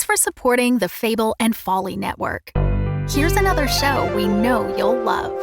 for supporting the Fable and Folly Network. Here's another show we know you'll love.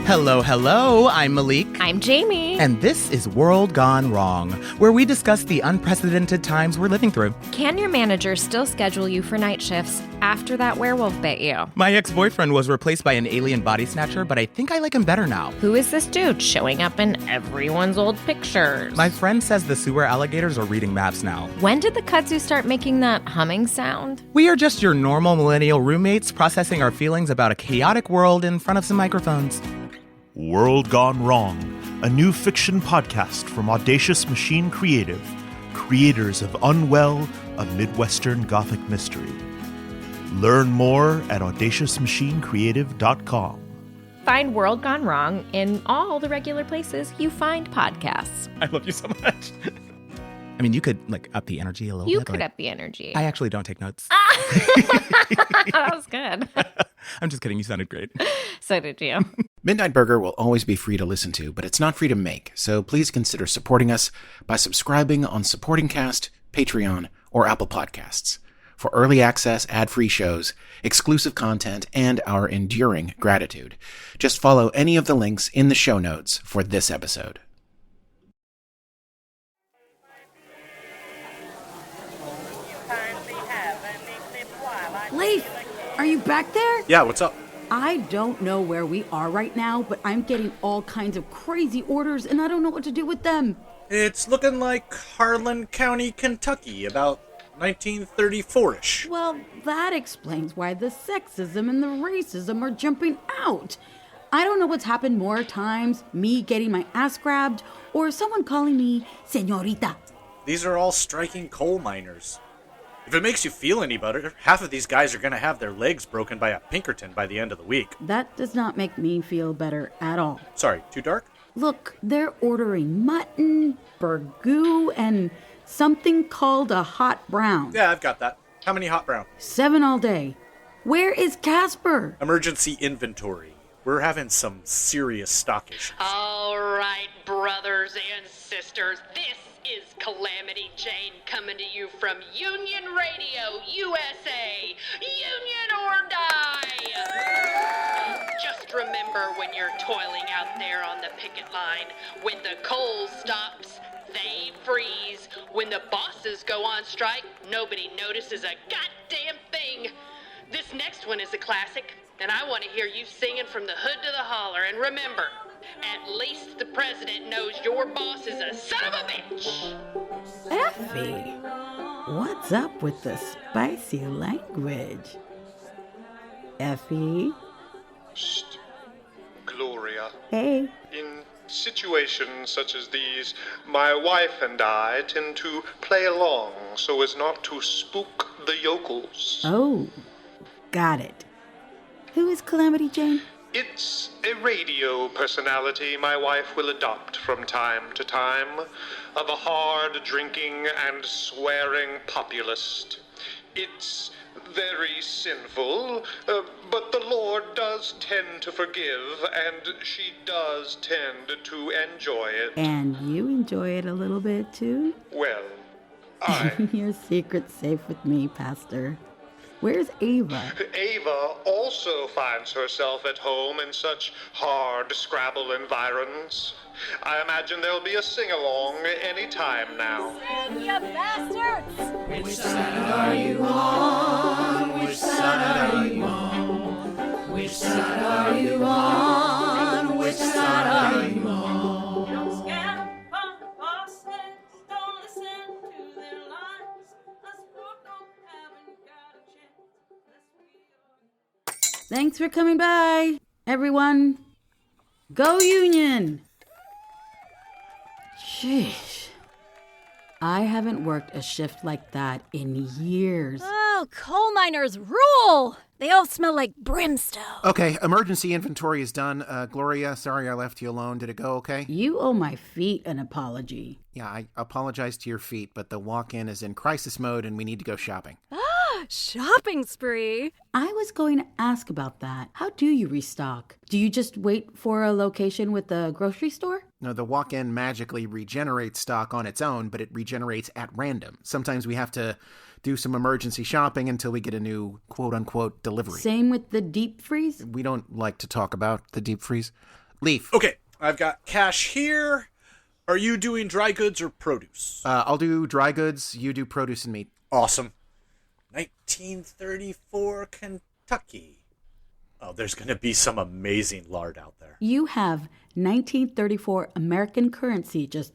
Hello, I'm Malik. I'm Jamie. And this is World Gone Wrong, where we discuss the unprecedented times we're living through. Can your manager still schedule you for night shifts after that werewolf bit you? My ex-boyfriend was replaced by an alien body snatcher, but I think I like him better now. Who is this dude showing up in everyone's old pictures? My friend says the sewer alligators are reading maps now. When did the kudzu start making that humming sound? We are just your normal millennial roommates processing our feelings about a chaotic world in front of some microphones. World Gone Wrong, a new fiction podcast from Audacious Machine Creative, creators of Unwell, a Midwestern Gothic mystery. Learn more at audaciousmachinecreative.com. Find World Gone Wrong in all the regular places you find podcasts. I love you so much. I mean, you could, up the energy a little bit. You could up the energy. I actually don't take notes. That was good. I'm just kidding. You sounded great. So did you. Midnight Burger will always be free to listen to, but it's not free to make, so please consider supporting us by subscribing on Supporting Cast, Patreon, or Apple Podcasts for early access, ad-free shows, exclusive content, and our enduring gratitude. Just follow any of the links in the show notes for this episode. Leif, are you back there? Yeah, what's up? I don't know where we are right now, but I'm getting all kinds of crazy orders, and I don't know what to do with them. It's looking like Harlan County, Kentucky, about 1934-ish. Well, that explains why the sexism and the racism are jumping out. I don't know what's happened more times, me getting my ass grabbed, or someone calling me señorita. These are all striking coal miners. If it makes you feel any better, half of these guys are going to have their legs broken by a Pinkerton by the end of the week. That does not make me feel better at all. Sorry, too dark? Look, they're ordering mutton, burgoo, and something called a hot brown. Yeah, I've got that. How many hot brown? 7 all day. Where is Caspar? Emergency inventory. We're having some serious stock issues. All right, brothers and sisters, this is Calamity Jane coming to you from Union Radio, USA. Union or die! Just remember when you're toiling out there on the picket line, when the coal stops, they freeze. When the bosses go on strike, nobody notices a goddamn thing. This next one is a classic, and I want to hear you singing from the hood to the holler. And remember, at least the president knows your boss is a son of a bitch. Effie, what's up with the spicy language? Effie? Shh. Gloria. Hey. In situations such as these, my wife and I tend to play along so as not to spook the yokels. Oh, got it. Who is Calamity Jane? It's a radio personality my wife will adopt from time to time, of a hard-drinking and swearing populist. It's very sinful, but the Lord does tend to forgive, and she does tend to enjoy it. And you enjoy it a little bit, too? Well, Your secret's safe with me, Pastor. Where's Ava? Ava also finds herself at home in such hard Scrabble environs. I imagine there'll be a sing-along any time now. You bastards! Which side are you on? Which side are you on? Which side are you on? Which side are you on? Don't scam on the bosses. Don't listen to their lies. Us poor folk haven't got a chance. Thanks for coming by, everyone. Go Union! Sheesh. I haven't worked a shift like that in years. Oh, coal miners rule! They all smell like brimstone. Okay, emergency inventory is done. Gloria, sorry I left you alone. Did it go okay? You owe my feet an apology. Yeah, I apologize to your feet, but the walk-in is in crisis mode and we need to go shopping. Shopping spree. I was going to ask about that. How do you restock? Do you just wait for a location with the grocery store? No, the walk-in magically regenerates stock on its own, but it regenerates at random. Sometimes we have to do some emergency shopping until we get a new quote-unquote delivery. Same with the deep freeze? We don't like to talk about the deep freeze. Leif. Okay, I've got cash here. Are you doing dry goods or produce? I'll do dry goods. You do produce and meat. Awesome. 1934 Kentucky. Oh, there's going to be some amazing lard out there. You have 1934 American currency just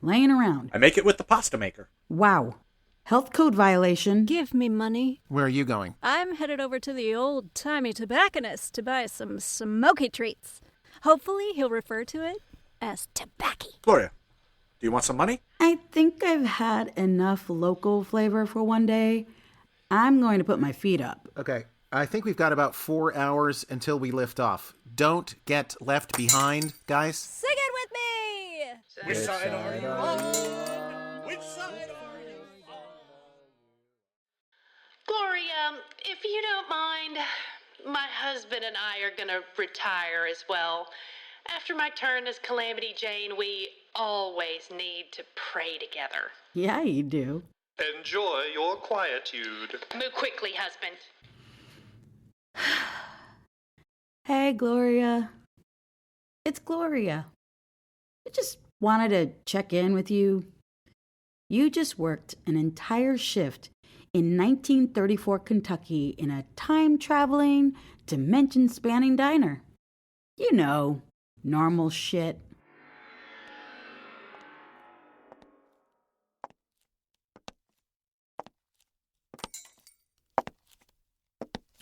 laying around. I make it with the pasta maker. Wow. Health code violation. Give me money. Where are you going? I'm headed over to the old-timey tobacconist to buy some smoky treats. Hopefully he'll refer to it as tobacco. Gloria, do you want some money? I think I've had enough local flavor for one day. I'm going to put my feet up. Okay. I think we've got about 4 hours until we lift off. Don't get left behind, guys. Sing it with me! Which side are you on? Which side are you on? Gloria, if you don't mind, my husband and I are gonna retire as well. After my turn as Calamity Jane, we always need to pray together. Yeah, you do. Enjoy your quietude. Move quickly, husband. Hey, Gloria. It's Gloria. I just wanted to check in with you. You just worked an entire shift in 1934 Kentucky in a time-traveling, dimension-spanning diner. You know, normal shit.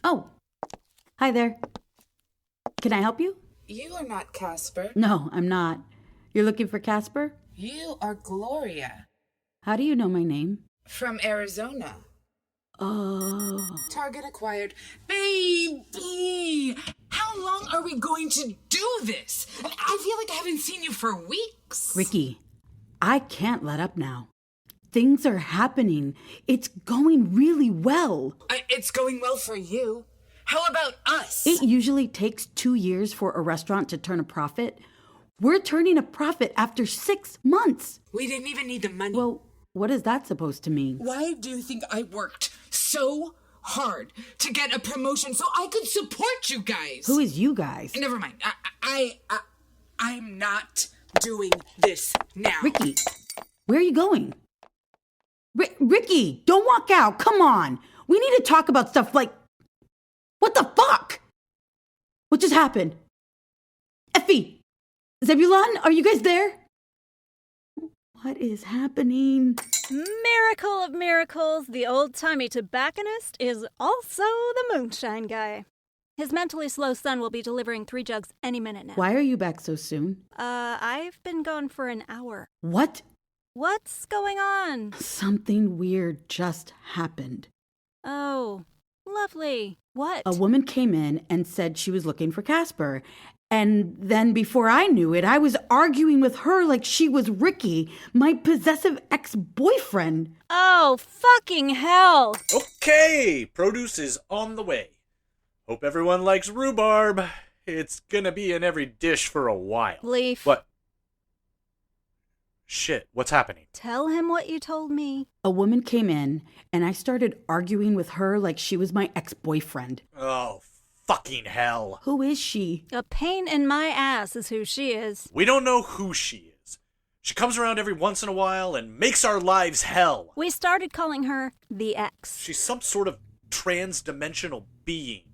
Oh, hi there. Can I help you? You are not Caspar. No, I'm not. You're looking for Caspar? You are Gloria. How do you know my name? From Arizona. Oh. Target acquired. Baby! How long are we going to do this? I feel like I haven't seen you for weeks. Ricky, I can't let up now. Things are happening. It's going really well. It's going well for you. How about us? It usually takes 2 years for a restaurant to turn a profit. We're turning a profit after 6 months. We didn't even need the money. Well, what is that supposed to mean? Why do you think I worked so hard to get a promotion so I could support you guys? Who is you guys? Never mind. I'm not doing this now. Ricky, where are you going? Ricky, don't walk out. Come on. We need to talk about stuff like... What the fuck? What just happened? Effie, Zebulon, are you guys there? What is happening? Miracle of miracles, the old-timey tobacconist is also the moonshine guy. His mentally slow son will be delivering 3 jugs any minute now. Why are you back so soon? I've been gone for an hour. What? What's going on? Something weird just happened. Oh, lovely. What? A woman came in and said she was looking for Caspar. And then before I knew it, I was arguing with her like she was Ricky, my possessive ex-boyfriend. Oh, fucking hell. Okay, produce is on the way. Hope everyone likes rhubarb. It's gonna be in every dish for a while. Leif. What? Shit, what's happening? Tell him what you told me. A woman came in, and I started arguing with her like she was my ex-boyfriend. Oh, fucking hell. Who is she? A pain in my ass is who she is. We don't know who she is. She comes around every once in a while and makes our lives hell. We started calling her the X. She's some sort of trans-dimensional being.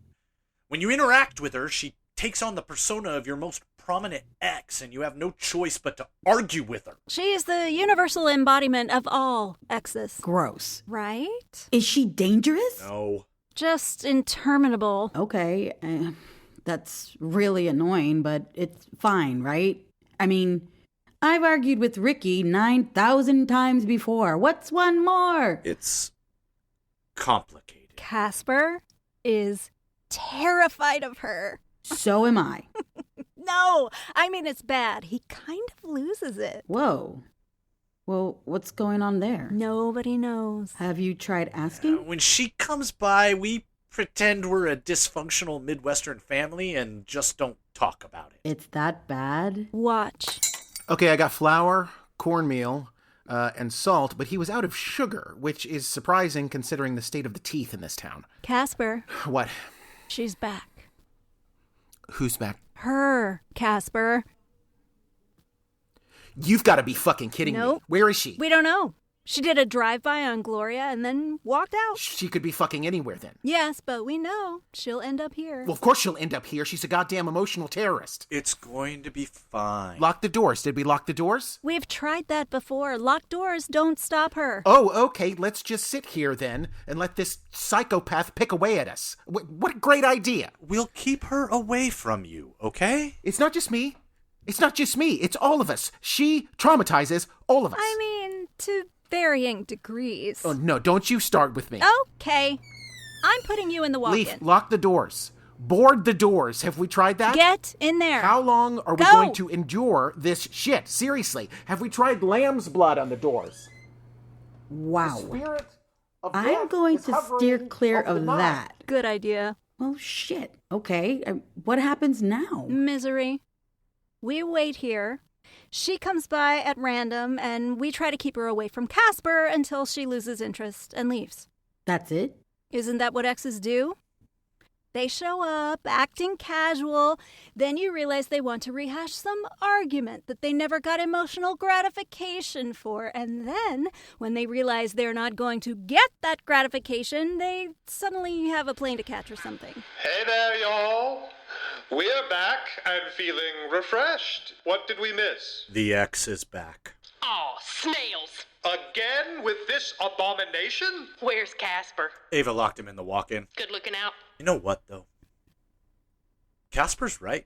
When you interact with her, she takes on the persona of your most prominent ex, and you have no choice but to argue with her. She's the universal embodiment of all exes. Gross. Right? Is she dangerous? No. Just interminable. Okay, that's really annoying, but it's fine, right? I mean, I've argued with Ricky 9,000 times before. What's one more? It's complicated. Caspar is terrified of her. So am I. No, I mean it's bad. He kind of loses it. Whoa. Well, what's going on there? Nobody knows. Have you tried asking? When she comes by, we pretend we're a dysfunctional Midwestern family and just don't talk about it. It's that bad? Watch. Okay, I got flour, cornmeal, and salt, but he was out of sugar, which is surprising considering the state of the teeth in this town. Caspar. What? She's back. Who's back? Her, Caspar. You've got to be fucking kidding me. Where is she? We don't know. She did a drive-by on Gloria and then walked out. She could be fucking anywhere then. Yes, but we know she'll end up here. Well, of course she'll end up here. She's a goddamn emotional terrorist. It's going to be fine. Lock the doors. Did we lock the doors? We've tried that before. Locked doors don't stop her. Oh, okay. Let's just sit here then and let this psychopath pick away at us. What a great idea. We'll keep her away from you, okay? It's not just me. It's not just me. It's all of us. She traumatizes all of us. I mean, to varying degrees. Oh, no, don't you start with me. Okay. I'm putting you in the walk-in. Leif, lock the doors. Board the doors. Have we tried that? Get in there. How long are we going to endure this shit? Seriously. Have we tried lamb's blood on the doors? Wow. The spirit of I'm death going is to hovering steer clear over the of mind. that. Good idea. Well, shit. Okay. What happens now? Misery. We wait here. She comes by at random, and we try to keep her away from Caspar until she loses interest and leaves. That's it? Isn't that what exes do? They show up, acting casual. Then you realize they want to rehash some argument that they never got emotional gratification for. And then, when they realize they're not going to get that gratification, they suddenly have a plane to catch or something. Hey there, y'all. We're back and feeling refreshed. What did we miss? The ex is back. Aw, snails. Again with this abomination? Where's Caspar? Ava locked him in the walk-in. Good looking out. You know what, though? Caspar's right.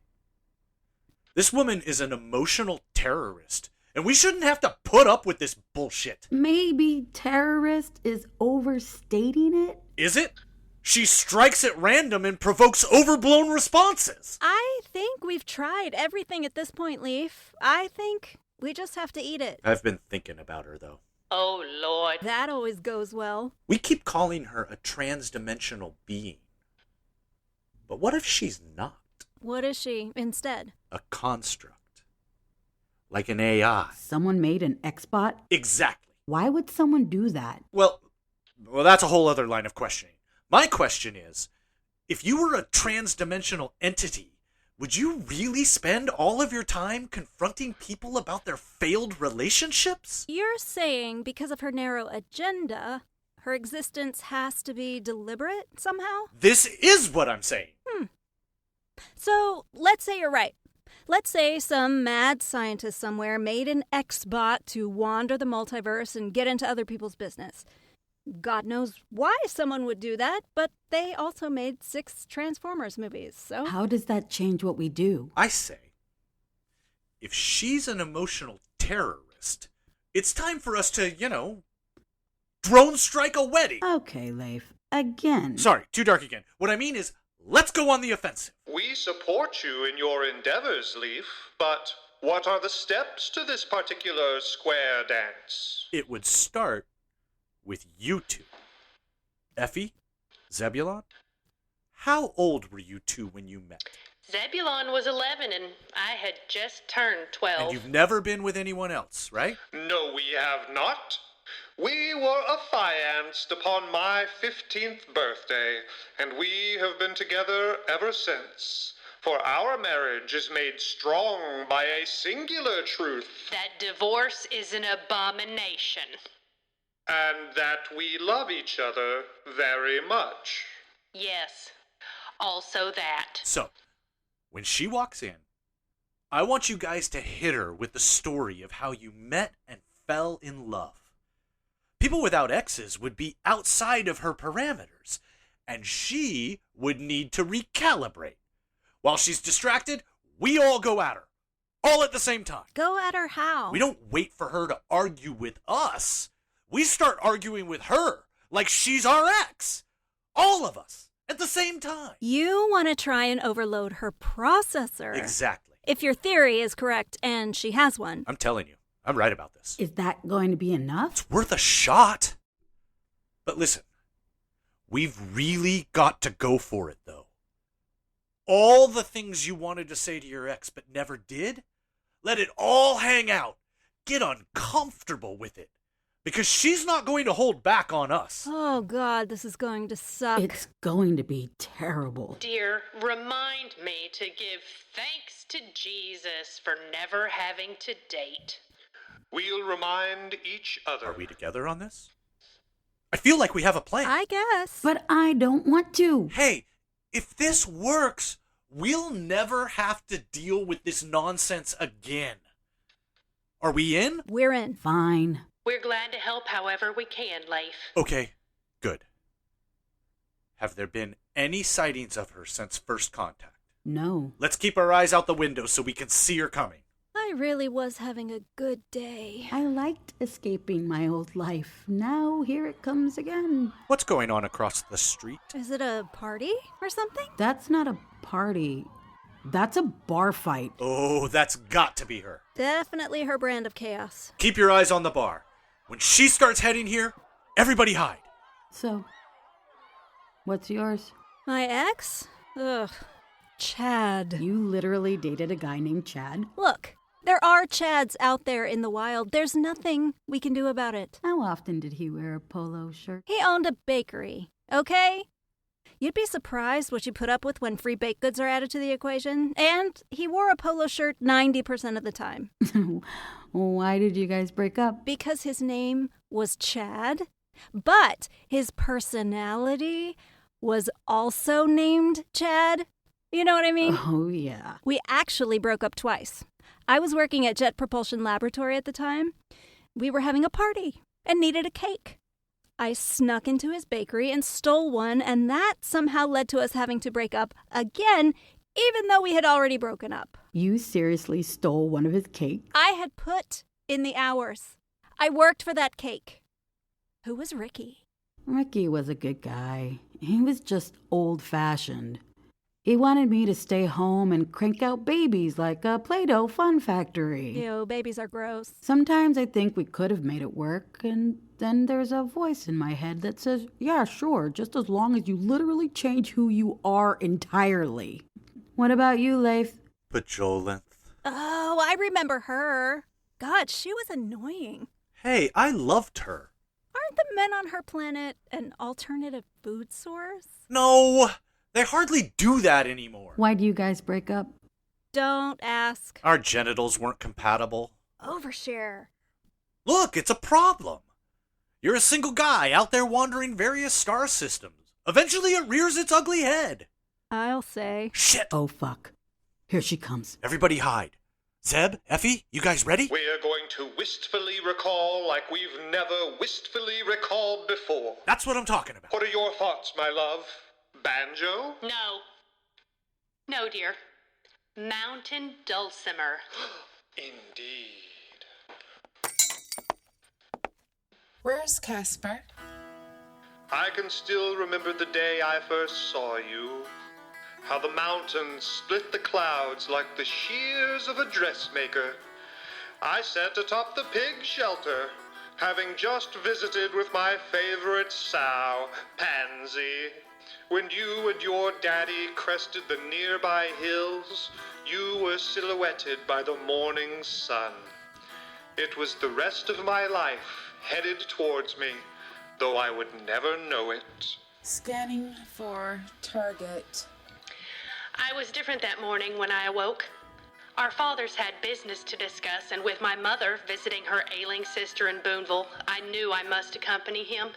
This woman is an emotional terrorist, and we shouldn't have to put up with this bullshit. Maybe terrorist is overstating it? Is it? She strikes at random and provokes overblown responses. I think we've tried everything at this point, Leif. I think we just have to eat it. I've been thinking about her, though. Oh, Lord. That always goes well. We keep calling her a trans-dimensional being. But what if she's not? What is she instead? A construct. Like an AI. Someone made an X-bot? Exactly. Why would someone do that? Well, that's a whole other line of questioning. My question is, if you were a trans-dimensional entity, would you really spend all of your time confronting people about their failed relationships? You're saying because of her narrow agenda, her existence has to be deliberate somehow? This is what I'm saying. So, let's say you're right. Let's say some mad scientist somewhere made an X-bot to wander the multiverse and get into other people's business. God knows why someone would do that, but they also made 6 Transformers movies, so... How does that change what we do? I say, if she's an emotional terrorist, it's time for us to, drone strike a wedding. Okay, Leif. Again. Sorry, too dark again. What I mean is, let's go on the offensive. We support you in your endeavors, Leif, but what are the steps to this particular square dance? It would start with you two. Effie, Zebulon, how old were you two when you met? Zebulon was 11 and I had just turned 12. And you've never been with anyone else, right? No, we have not. We were affianced upon my 15th birthday, and we have been together ever since. For our marriage is made strong by a singular truth. That divorce is an abomination. And that we love each other very much. Yes, also that. So, when she walks in, I want you guys to hit her with the story of how you met and fell in love. People without exes would be outside of her parameters, and she would need to recalibrate. While she's distracted, we all go at her, all at the same time. Go at her how? We don't wait for her to argue with us. We start arguing with her like she's our ex. All of us, at the same time. You want to try and overload her processor. Exactly. If your theory is correct, and she has one. I'm telling you, I'm right about this. Is that going to be enough? It's worth a shot. But listen, we've really got to go for it, though. All the things you wanted to say to your ex but never did, let it all hang out. get uncomfortable with it. Because she's not going to hold back on us. Oh, God, this is going to suck. It's going to be terrible. Dear, remind me to give thanks to Jesus for never having to date. We'll remind each other. Are we together on this? I feel like we have a plan. I guess. But I don't want to. Hey, if this works, we'll never have to deal with this nonsense again. Are we in? We're in. Fine. We're glad to help however we can, Leif. Okay, good. Have there been any sightings of her since first contact? No. Let's keep our eyes out the window so we can see her coming. I really was having a good day. I liked escaping my old life. Now here it comes again. What's going on across the street? Is it a party or something? That's not a party. That's a bar fight. Oh, that's got to be her. Definitely her brand of chaos. Keep your eyes on the bar. When she starts heading here, everybody hide. So, what's yours? My ex? Ugh. Chad. You literally dated a guy named Chad? Look, there are Chads out there in the wild. There's nothing we can do about it. How often did he wear a polo shirt? He owned a bakery, okay? You'd be surprised what you put up with when free baked goods are added to the equation. And he wore a polo shirt 90% of the time. Why did you guys break up? Because his name was Chad, but his personality was also named Chad. You know what I mean? Oh, yeah. We actually broke up twice. I was working at Jet Propulsion Laboratory at the time. We were having a party and needed a cake. I snuck into his bakery and stole one, and that somehow led to us having to break up again, even though we had already broken up. You seriously stole one of his cakes? I had put in the hours. I worked for that cake. Who was Ricky? Ricky was a good guy. He was just old-fashioned. He wanted me to stay home and crank out babies like a Play-Doh fun factory. Ew, babies are gross. Sometimes I think we could have made it work, and then there's a voice in my head that says, yeah, sure, just as long as you literally change who you are entirely. What about you, Leif? Bajolith. Oh, I remember her. God, she was annoying. Hey, I loved her. Aren't the men on her planet an alternative food source? No, they hardly do that anymore. Why do you guys break up? Don't ask. Our genitals weren't compatible. Overshare. Look, it's a problem. You're a single guy out there wandering various star systems. Eventually it rears its ugly head. I'll say. Shit! Oh, fuck. Here she comes. Everybody hide. Zeb, Effie, you guys ready? We're going to wistfully recall like we've never wistfully recalled before. That's what I'm talking about. What are your thoughts, my love? Banjo? No. No, dear. Mountain dulcimer. Indeed. Where's Caspar? I can still remember the day I first saw you. How the mountains split the clouds like the shears of a dressmaker. I sat atop the pig shelter, having just visited with my favorite sow, Pansy. When you and your daddy crested the nearby hills, you were silhouetted by the morning sun. It was the rest of my life headed towards me, though I would never know it. Scanning for target. I was different that morning when I awoke. Our fathers had business to discuss, and with my mother visiting her ailing sister in Boonville, I knew I must accompany him.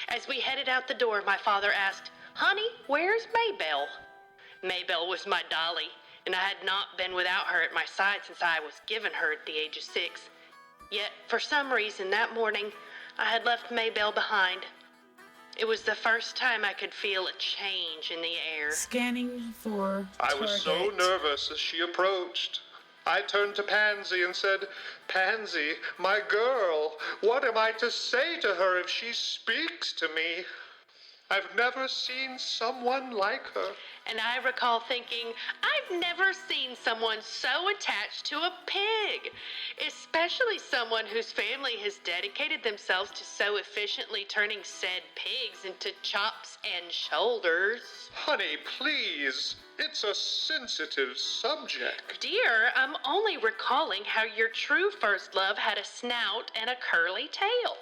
As we headed out the door, my father asked, "Honey, where's Maybelle?" Maybelle was my dolly, and I had not been without her at my side since I was given her at the age of 6. Yet, for some reason, that morning, I had left Maybelle behind. It was the first time I could feel a change in the air. Scanning for target. I was so nervous as she approached. I turned to Pansy and said, "Pansy, my girl, what am I to say to her if she speaks to me?" I've never seen someone like her. And I recall thinking, I've never seen someone so attached to a pig, especially someone whose family has dedicated themselves to so efficiently turning said pigs into chops and shoulders. Honey, please. It's a sensitive subject. Dear, I'm only recalling how your true first love had a snout and a curly tail.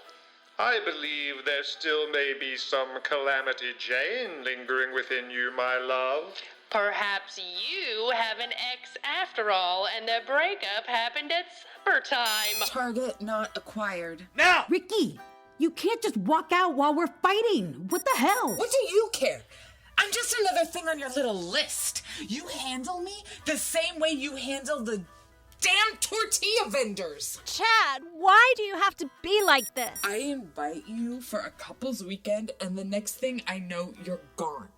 I believe there still may be some Calamity Jane lingering within you, my love. Perhaps you have an ex after all, and the breakup happened at supper time. Target not acquired. Now! Ricky, you can't just walk out while we're fighting. What the hell? What do you care? I'm just another thing on your little list. You handle me the same way you handle the damn tortilla vendors. Chad, why do you have to be like this? I invite you for a couple's weekend, and the next thing I know, you're gone.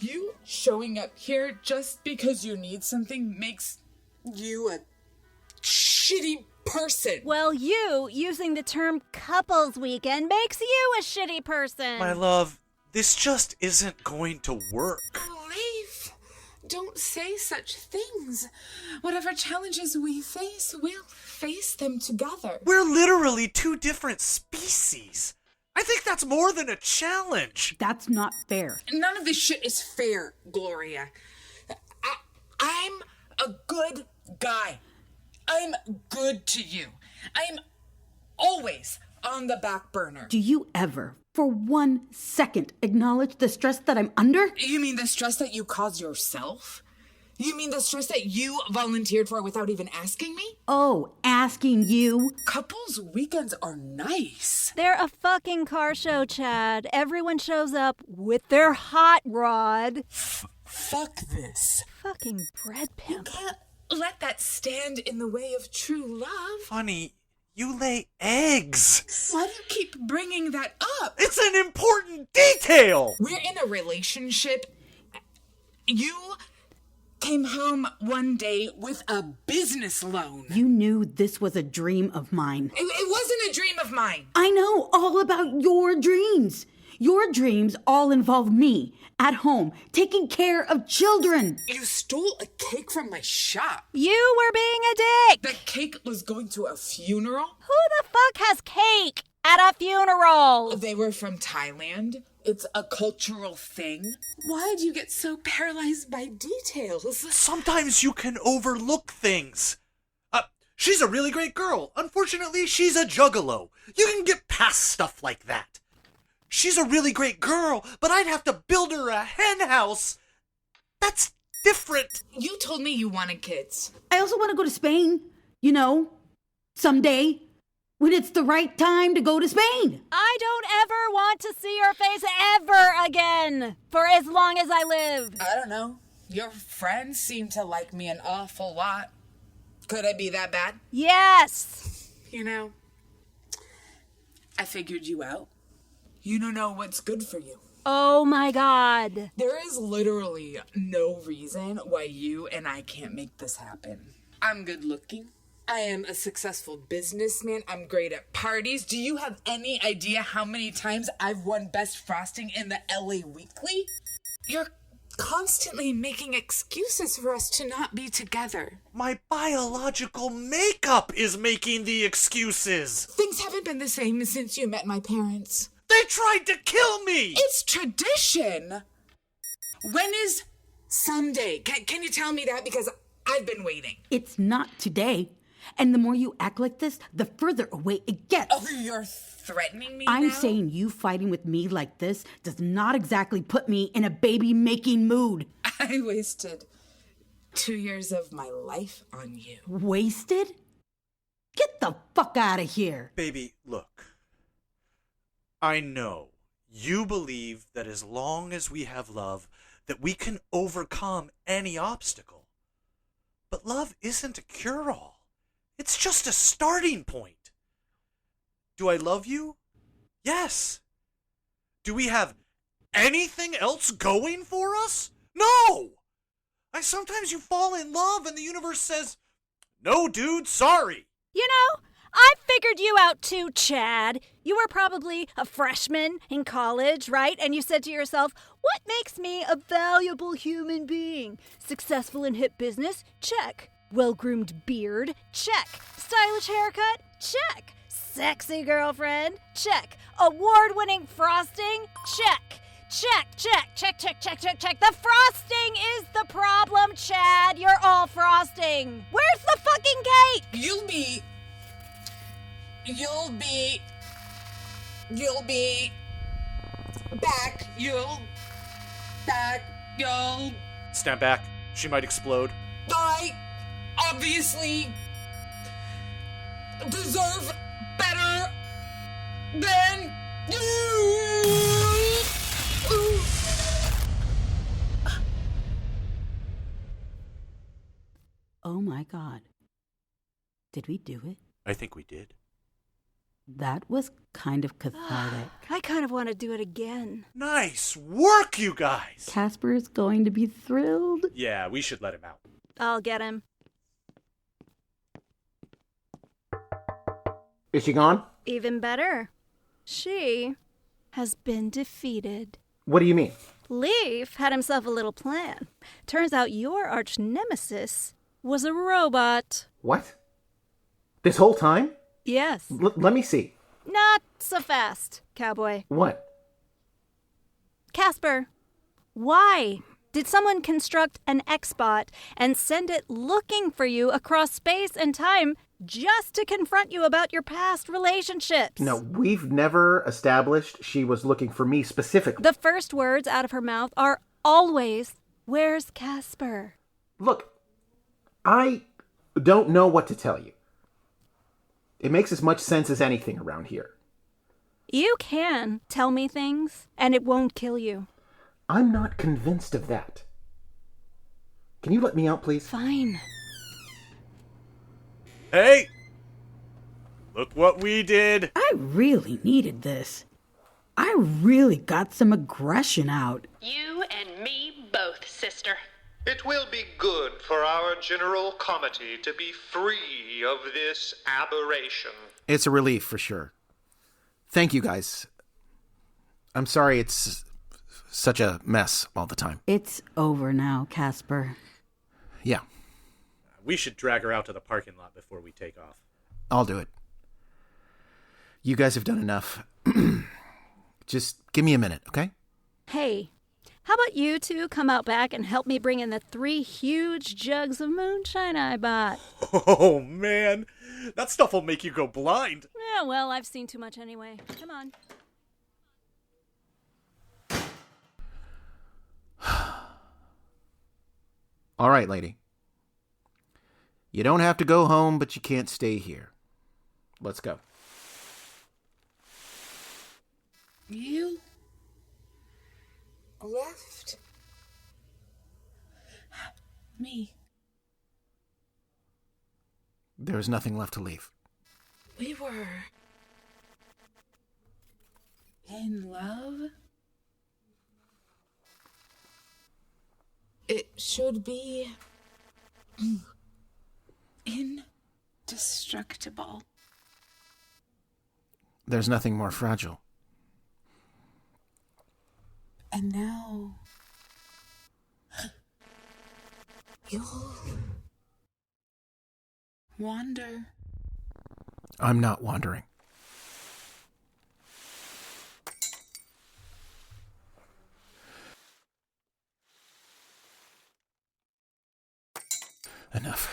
You showing up here just because you need something makes you a shitty person. Well, you using the term couples weekend makes you a shitty person. My love, this just isn't going to work. Leif, don't say such things. Whatever challenges we face, we'll face them together. We're literally two different species. I think that's more than a challenge. That's not fair. None of this shit is fair, Gloria. I'm a good guy. I'm good to you. I'm always on the back burner. Do you ever, for 1 second, acknowledge the stress that I'm under? You mean the stress that you caused yourself? You mean the stress that you volunteered for without even asking me? Oh, asking you? Couples weekends are nice. They're a fucking car show, Chad. Everyone shows up with their hot rod. Fuck this. Fucking bread pimp. You can't let that stand in the way of true love. Honey, you lay eggs. Why do you keep bringing that up? It's an important detail. We're in a relationship. You came home one day with a business loan. You knew this was a dream of mine. It wasn't a dream of mine. I know all about your dreams. Your dreams all involve me, at home, taking care of children. You stole a cake from my shop. You were being a dick. The cake was going to a funeral. Who the fuck has cake at a funeral? They were from Thailand. It's a cultural thing. Why do you get so paralyzed by details? Sometimes you can overlook things. She's a really great girl. Unfortunately, she's a juggalo. You can get past stuff like that. She's a really great girl, but I'd have to build her a hen house. That's different. You told me you wanted kids. I also want to go to Spain, you know, someday, when it's the right time to go to Spain. I don't ever want to see your face ever again, for as long as I live. I don't know. Your friends seem to like me an awful lot. Could I be that bad? Yes. You know, I figured you out. You don't know what's good for you. Oh my God. There is literally no reason why you and I can't make this happen. I'm good looking. I am a successful businessman. I'm great at parties. Do you have any idea how many times I've won Best Frosting in the LA Weekly? You're constantly making excuses for us to not be together. My biological makeup is making the excuses. Things haven't been the same since you met my parents. They tried to kill me! It's tradition! When is Sunday? Can you tell me that? Because I've been waiting. It's not today. And the more you act like this, the further away it gets. Oh, you're threatening me I'm now? saying you fighting with me like this does not exactly put me in a baby-making mood. I wasted 2 years of my life on you. Wasted? Get the fuck out of here. Baby, look. I know you believe that as long as we have love, that we can overcome any obstacle. But love isn't a cure-all. It's just a starting point. Do I love you? Yes. Do we have anything else going for us? No! Sometimes you fall in love and the universe says, no, dude, sorry. You know, I figured you out too, Chad. You were probably a freshman in college, right? And you said to yourself, what makes me a valuable human being? Successful in hip business? Check. Well-groomed beard? Check. Stylish haircut? Check. Sexy girlfriend? Check. Award-winning frosting? Check. Check, check, check, check, check, check, check. The frosting is the problem, Chad. You're all frosting. Where's the fucking cake? You'll be back. You'll Stand back. She might explode. I obviously deserve better than you. Oh my God. Did we do it? I think we did. That was kind of cathartic. I kind of want to do it again. Nice work, you guys! Caspar is going to be thrilled. Yeah, we should let him out. I'll get him. Is she gone? Even better. She has been defeated. What do you mean? Leif had himself a little plan. Turns out your arch nemesis was a robot. What? This whole time? Yes. Let me see. Not so fast, cowboy. What? Caspar, why did someone construct an X-Bot and send it looking for you across space and time just to confront you about your past relationships? No, we've never established she was looking for me specifically. The first words out of her mouth are always, "Where's Caspar?" Look, I don't know what to tell you. It makes as much sense as anything around here. You can tell me things, and it won't kill you. I'm not convinced of that. Can you let me out, please? Fine. Hey! Look what we did! I really needed this. I really got some aggression out. You and me both, sister. It will be good for our general comity to be free of this aberration. It's a relief for sure. Thank you, guys. I'm sorry it's such a mess all the time. It's over now, Caspar. Yeah, We should drag her out to the parking lot before we take off. I'll do it. You guys have done enough. Just give me a minute, okay? Hey, how about you two come out back and help me bring in the 3 huge jugs of moonshine I bought? Oh, man. That stuff will make you go blind. Yeah, well, I've seen too much anyway. Come on. All right, lady. You don't have to go home, but you can't stay here. Let's go. You left me. There's nothing left to leave. We were in love. It should be indestructible. There's nothing more fragile. And now you'll wander. I'm not wandering. Enough.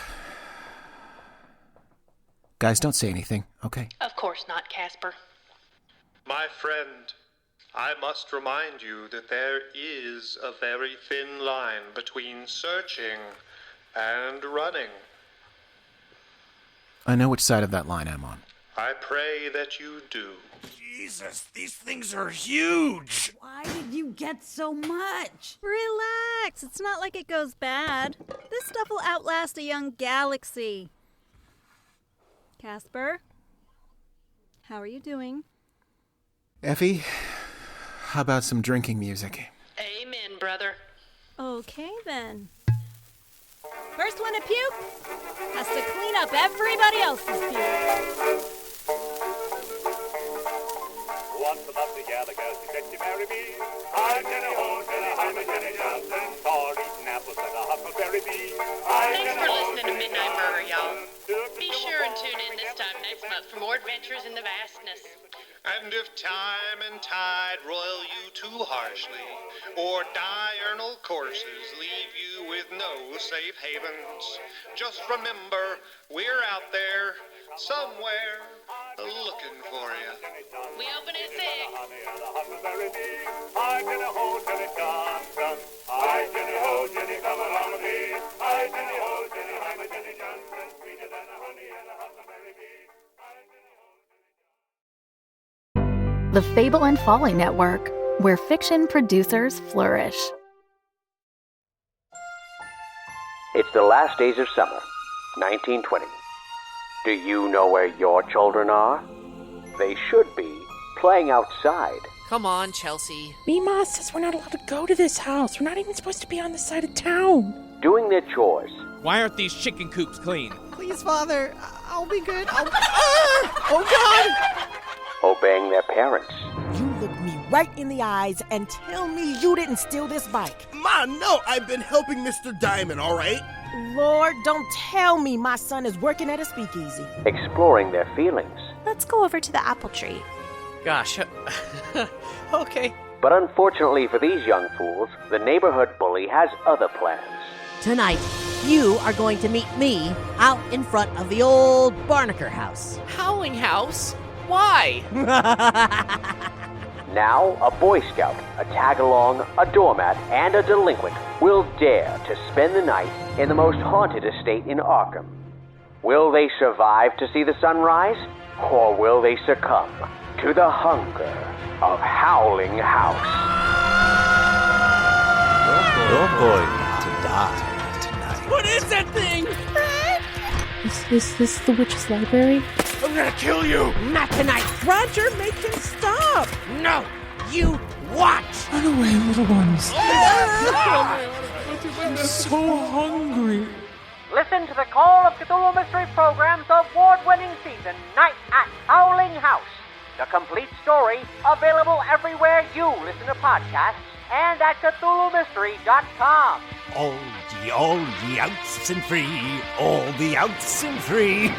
Guys, don't say anything, okay? Of course not, Caspar. My friend, I must remind you that there is a very thin line between searching and running. I know which side of that line I'm on. I pray that you do. Jesus, these things are huge. Why did you get so much? Relax. It's not like it goes bad. This stuff will outlast a young galaxy. Caspar, how are you doing? Effie, how about some drinking music? Amen, brother. Okay, then. First one to puke has to clean up everybody else's puke. once a lovely gal, a girl, she said she marry me. I'm Jenny Ho, Jenny, I'm a Jenny Johnson. Star eating apples like a huckleberry bee. Thanks for listening to Midnight Burger, y'all. Be sure and tune in this time next month for more adventures in the vastness. And if time and tide roil you too harshly, or diurnal courses leave you with no safe havens, just remember, we're out there, somewhere, looking for you. We open at 6. I'm Jenny Ho, Jenny Johnson. I'm Jenny Ho, Jenny, come along with me. I'm Jenny Ho, Jenny, I'm a Jenny Johnson. Sweeter than a honey and a huckleberry bee. The Fable and Folly Network, where fiction producers flourish. It's the last days of summer, 1920. Do you know where your children are? They should be playing outside. Come on, Chelsea. Mima says we're not allowed to go to this house. We're not even supposed to be on this side of town. Doing their chores. Why aren't these chicken coops clean? Please, Father. I'll be good. Oh, God! Obeying their parents. You look me right in the eyes and tell me you didn't steal this bike. Ma, no, I've been helping Mr. Diamond, all right? Lord, don't tell me my son is working at a speakeasy. Exploring their feelings. Let's go over to the apple tree. Gosh, okay. But unfortunately for these young fools, the neighborhood bully has other plans. Tonight, you are going to meet me out in front of the old Barnaker house. Howling house? Why? Now, a Boy Scout, a tag-along, a doormat, and a delinquent will dare to spend the night in the most haunted estate in Arkham. Will they survive to see the sunrise? Or will they succumb to the hunger of Howling House? You're going to die tonight. What is that thing? Is this the witch's library? I'm gonna kill you! Not tonight. Roger, make him stop! No, you watch! Run away, little ones. I'm so hungry. Listen to the Call of Cthulhu Mystery Program's award-winning season, Night at Howling House. The complete story available everywhere you listen to podcasts and at CthulhuMystery.com. All the outs and free, all the outs and free.